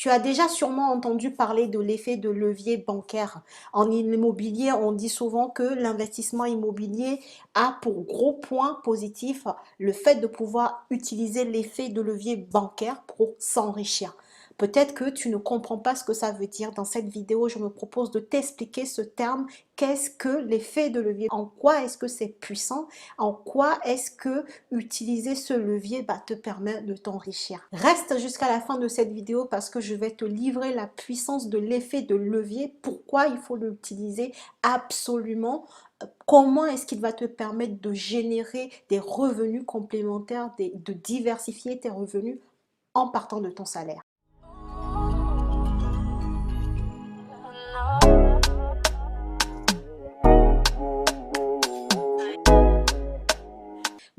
Tu as déjà sûrement entendu parler de l'effet de levier bancaire. En immobilier, on dit souvent que l'investissement immobilier a pour gros point positif le fait de pouvoir utiliser l'effet de levier bancaire pour s'enrichir. Peut-être que tu ne comprends pas ce que ça veut dire. Dans cette vidéo, je me propose de t'expliquer ce terme. Qu'est-ce que l'effet de levier? En quoi est-ce que c'est puissant? En quoi est-ce que utiliser ce levier te permet de t'enrichir? Reste jusqu'à la fin de cette vidéo parce que je vais te livrer la puissance de l'effet de levier. Pourquoi il faut l'utiliser absolument? Comment est-ce qu'il va te permettre de générer des revenus complémentaires, de diversifier tes revenus en partant de ton salaire?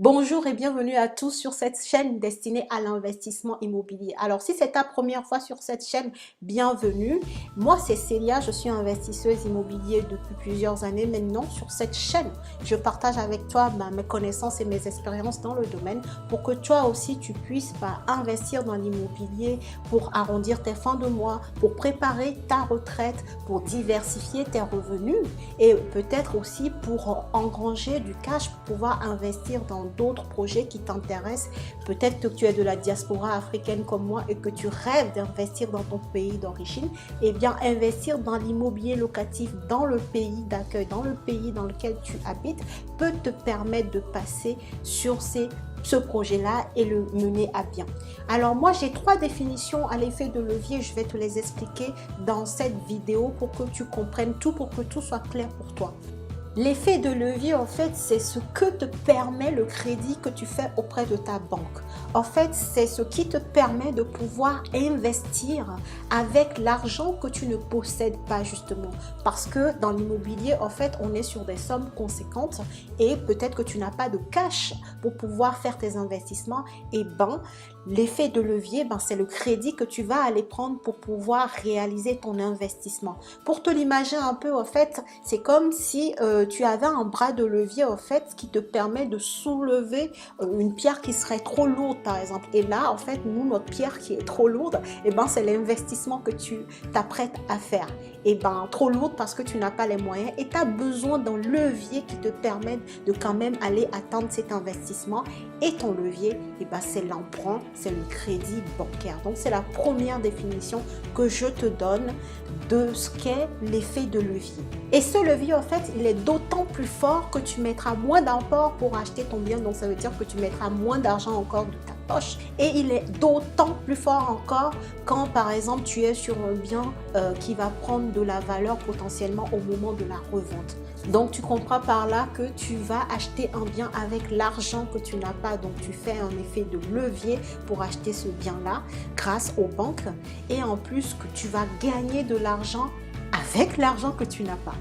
Bonjour et bienvenue à tous sur cette chaîne destinée à l'investissement immobilier. Alors si c'est ta première fois sur cette chaîne, bienvenue. Moi c'est Célia, je suis investisseuse immobilière depuis plusieurs années maintenant. Sur cette chaîne, je partage avec toi mes connaissances et mes expériences dans le domaine pour que toi aussi tu puisses investir dans l'immobilier pour arrondir tes fins de mois, pour préparer ta retraite, pour diversifier tes revenus et peut-être aussi pour engranger du cash pour pouvoir investir dans d'autres projets qui t'intéressent. Peut-être que tu es de la diaspora africaine comme moi et que tu rêves d'investir dans ton pays d'origine. Eh bien, investir dans l'immobilier locatif dans le pays d'accueil, dans le pays dans lequel tu habites, peut te permettre de passer sur ce projet-là et le mener à bien. Alors moi, j'ai 3 définitions à l'effet de levier. Je vais te les expliquer dans cette vidéo pour que tu comprennes tout, pour que tout soit clair pour toi. L'effet de levier, en fait, c'est ce que te permet le crédit que tu fais auprès de ta banque. En fait, c'est ce qui te permet de pouvoir investir avec l'argent que tu ne possèdes pas, justement. Parce que dans l'immobilier, en fait, on est sur des sommes conséquentes et peut-être que tu n'as pas de cash pour pouvoir faire tes investissements. Et l'effet de levier, c'est le crédit que tu vas aller prendre pour pouvoir réaliser ton investissement. Pour te l'imaginer un peu, en fait, c'est comme si tu avais un bras de levier, en fait, qui te permet de soulever une pierre qui serait trop lourde, par exemple. Et là, en fait, nous, notre pierre qui est trop lourde, c'est l'investissement que tu t'apprêtes à faire. Trop lourde parce que tu n'as pas les moyens et tu as besoin d'un levier qui te permette de quand même aller atteindre cet investissement. Et ton levier, c'est l'emprunt, c'est le crédit bancaire. Donc, c'est la première définition que je te donne de ce qu'est l'effet de levier. Et ce levier, en fait, il est d'autant plus fort que tu mettras moins d'apport pour acheter ton bien. Donc, ça veut dire que tu mettras moins d'argent encore de ta poche. Et il est d'autant plus fort encore quand, par exemple, tu es sur un bien qui va prendre de la valeur potentiellement au moment de la revente. Donc, tu comprends par là que tu vas acheter un bien avec l'argent que tu n'as pas. Donc, tu fais un effet de levier pour acheter ce bien-là grâce aux banques. Et en plus, que tu vas gagner de l'argent avec l'argent que tu n'as pas.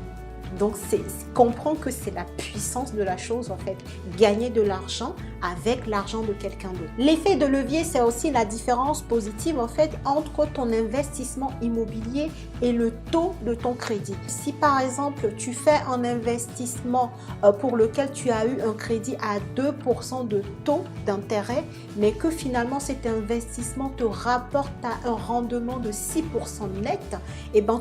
Donc, comprends que c'est la puissance de la chose, en fait. Gagner de l'argent avec l'argent de quelqu'un d'autre. L'effet de levier, c'est aussi la différence positive, en fait, entre ton investissement immobilier et le taux de ton crédit. Si, par exemple, tu fais un investissement pour lequel tu as eu un crédit à 2% de taux d'intérêt, mais que finalement, cet investissement te rapporte à un rendement de 6% net,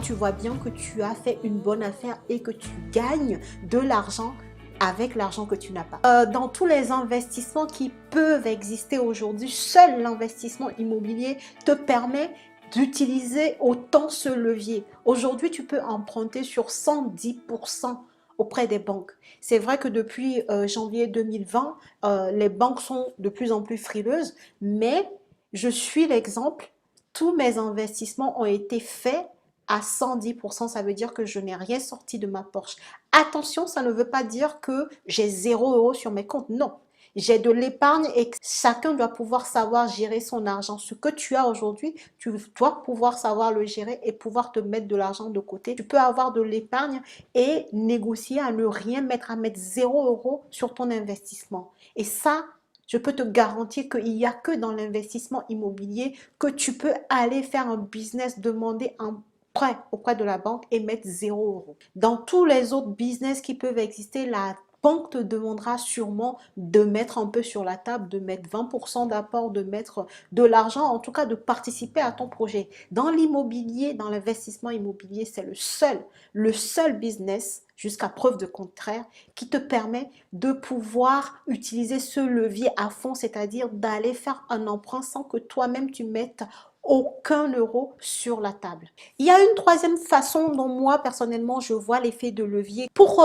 tu vois bien que tu as fait une bonne affaire et que tu gagnes de l'argent avec l'argent que tu n'as pas. Dans tous les investissements qui peuvent exister aujourd'hui, seul l'investissement immobilier te permet d'utiliser autant ce levier. Aujourd'hui, tu peux emprunter sur 110% auprès des banques. C'est vrai que depuis janvier 2020, les banques sont de plus en plus frileuses, mais je suis l'exemple. Tous mes investissements ont été faits à 110%, ça veut dire que je n'ai rien sorti de ma poche. Attention, ça ne veut pas dire que j'ai 0 € sur mes comptes. Non, j'ai de l'épargne et chacun doit pouvoir savoir gérer son argent. Ce que tu as aujourd'hui, tu dois pouvoir savoir le gérer et pouvoir te mettre de l'argent de côté. Tu peux avoir de l'épargne et négocier à ne rien mettre, à mettre 0 € sur ton investissement. Et ça, je peux te garantir qu'il n'y a que dans l'investissement immobilier que tu peux aller faire un business, demander un prêt auprès de la banque et mettre 0 €. Dans tous les autres business qui peuvent exister, la banque te demandera sûrement de mettre un peu sur la table, de mettre 20% d'apport, de mettre de l'argent, en tout cas de participer à ton projet. Dans l'immobilier, dans l'investissement immobilier, c'est le seul business, jusqu'à preuve de contraire, qui te permet de pouvoir utiliser ce levier à fond, c'est-à-dire d'aller faire un emprunt sans que toi-même tu mettes aucun euro sur la table. Il y a une troisième façon dont moi, personnellement, je vois l'effet de levier. Pour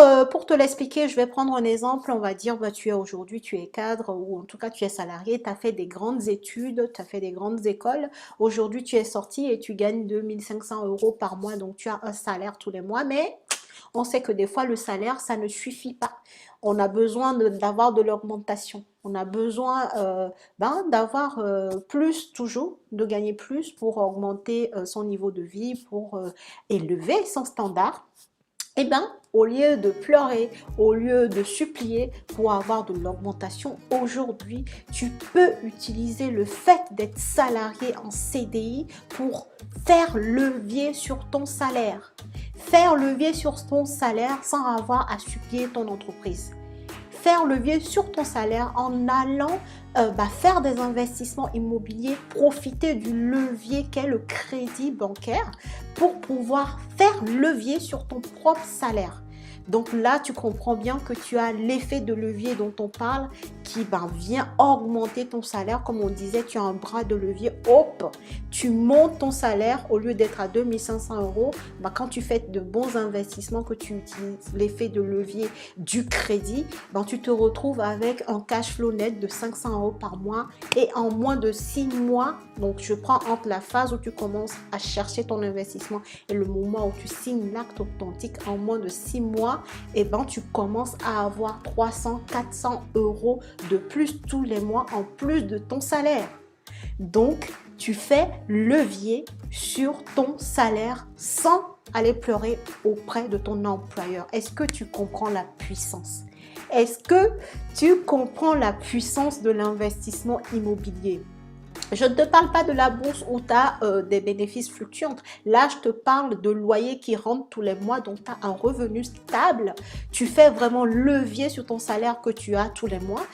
te l'expliquer, je vais prendre un exemple. On va dire, bah, aujourd'hui, tu es cadre ou en tout cas, tu es salarié, tu as fait des grandes études, tu as fait des grandes écoles. Aujourd'hui, tu es sorti et tu gagnes 2500 euros par mois. Donc, tu as un salaire tous les mois, mais on sait que des fois, le salaire, ça ne suffit pas. On a besoin d'avoir de l'augmentation. On a besoin d'avoir plus toujours, de gagner plus pour augmenter son niveau de vie, pour élever son standard. Eh bien, au lieu de pleurer, au lieu de supplier pour avoir de l'augmentation, aujourd'hui, tu peux utiliser le fait d'être salarié en CDI pour faire levier sur ton salaire. Faire levier sur ton salaire sans avoir à supplier ton entreprise. Faire levier sur ton salaire en allant faire des investissements immobiliers, profiter du levier qu'est le crédit bancaire pour pouvoir faire levier sur ton propre salaire. Donc là, tu comprends bien que tu as l'effet de levier dont on parle qui vient augmenter ton salaire. Comme on disait, tu as un bras de levier, hop, tu montes ton salaire au lieu d'être à 2500 euros. Quand tu fais de bons investissements, que tu utilises l'effet de levier du crédit, tu te retrouves avec un cash flow net de 500 euros par mois et en moins de 6 mois, donc je prends entre la phase où tu commences à chercher ton investissement et le moment où tu signes l'acte authentique, en moins de 6 mois, tu commences à avoir 300, 400 euros de plus tous les mois en plus de ton salaire. Donc, tu fais levier sur ton salaire sans aller pleurer auprès de ton employeur. Est-ce que tu comprends la puissance? Est-ce que tu comprends la puissance de l'investissement immobilier? Je ne te parle pas de la bourse où tu as des bénéfices fluctuants. Là, je te parle de loyer qui rentre tous les mois, donc tu as un revenu stable. Tu fais vraiment levier sur ton salaire que tu as tous les mois.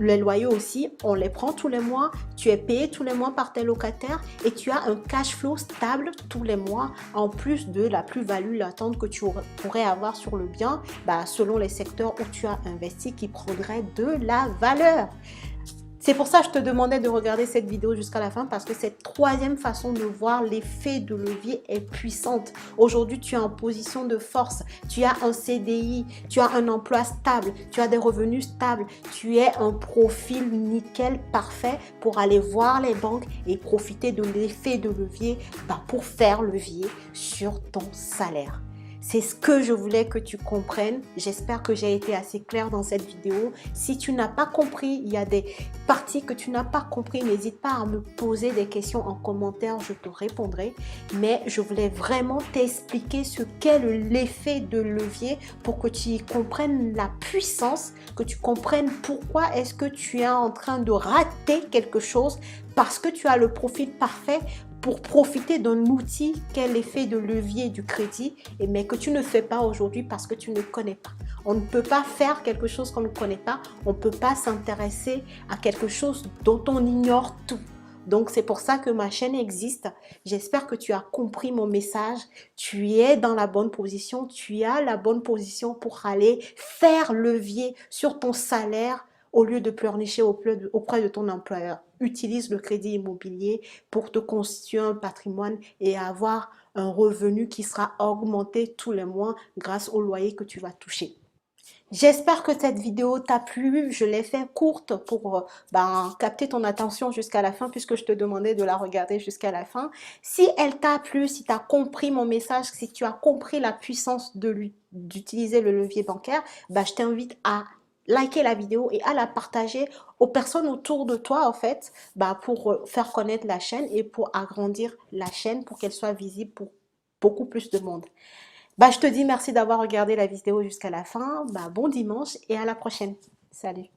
Les loyers aussi, on les prend tous les mois. Tu es payé tous les mois par tes locataires et tu as un cash flow stable tous les mois en plus de la plus-value latente que tu pourrais avoir sur le bien selon les secteurs où tu as investi qui prendrait de la valeur. C'est pour ça que je te demandais de regarder cette vidéo jusqu'à la fin parce que cette troisième façon de voir l'effet de levier est puissante. Aujourd'hui, tu es en position de force, tu as un CDI, tu as un emploi stable, tu as des revenus stables, tu es un profil nickel parfait pour aller voir les banques et profiter de l'effet de levier pour faire levier sur ton salaire. C'est ce que je voulais que tu comprennes. J'espère que j'ai été assez claire dans cette vidéo. Si tu n'as pas compris, il y a des parties que tu n'as pas compris, n'hésite pas à me poser des questions en commentaire, je te répondrai. Mais je voulais vraiment t'expliquer ce qu'est l'effet de levier pour que tu comprennes la puissance, que tu comprennes pourquoi est-ce que tu es en train de rater quelque chose parce que tu as le profil parfait pour profiter d'un outil qu'est l'effet de levier du crédit, mais que tu ne fais pas aujourd'hui parce que tu ne connais pas. On ne peut pas faire quelque chose qu'on ne connaît pas. On ne peut pas s'intéresser à quelque chose dont on ignore tout. Donc, c'est pour ça que ma chaîne existe. J'espère que tu as compris mon message. Tu es dans la bonne position. Tu as la bonne position pour aller faire levier sur ton salaire au lieu de pleurnicher auprès de ton employeur. Utilise le crédit immobilier pour te constituer un patrimoine et avoir un revenu qui sera augmenté tous les mois grâce au loyer que tu vas toucher. J'espère que cette vidéo t'a plu. Je l'ai fait courte pour capter ton attention jusqu'à la fin puisque je te demandais de la regarder jusqu'à la fin. Si elle t'a plu, si tu as compris mon message, si tu as compris la puissance d'utiliser le levier bancaire, je t'invite à liker la vidéo et à la partager aux personnes autour de toi en fait pour faire connaître la chaîne et pour agrandir la chaîne pour qu'elle soit visible pour beaucoup plus de monde. Je te dis merci d'avoir regardé la vidéo jusqu'à la fin. Bon dimanche et à la prochaine. Salut.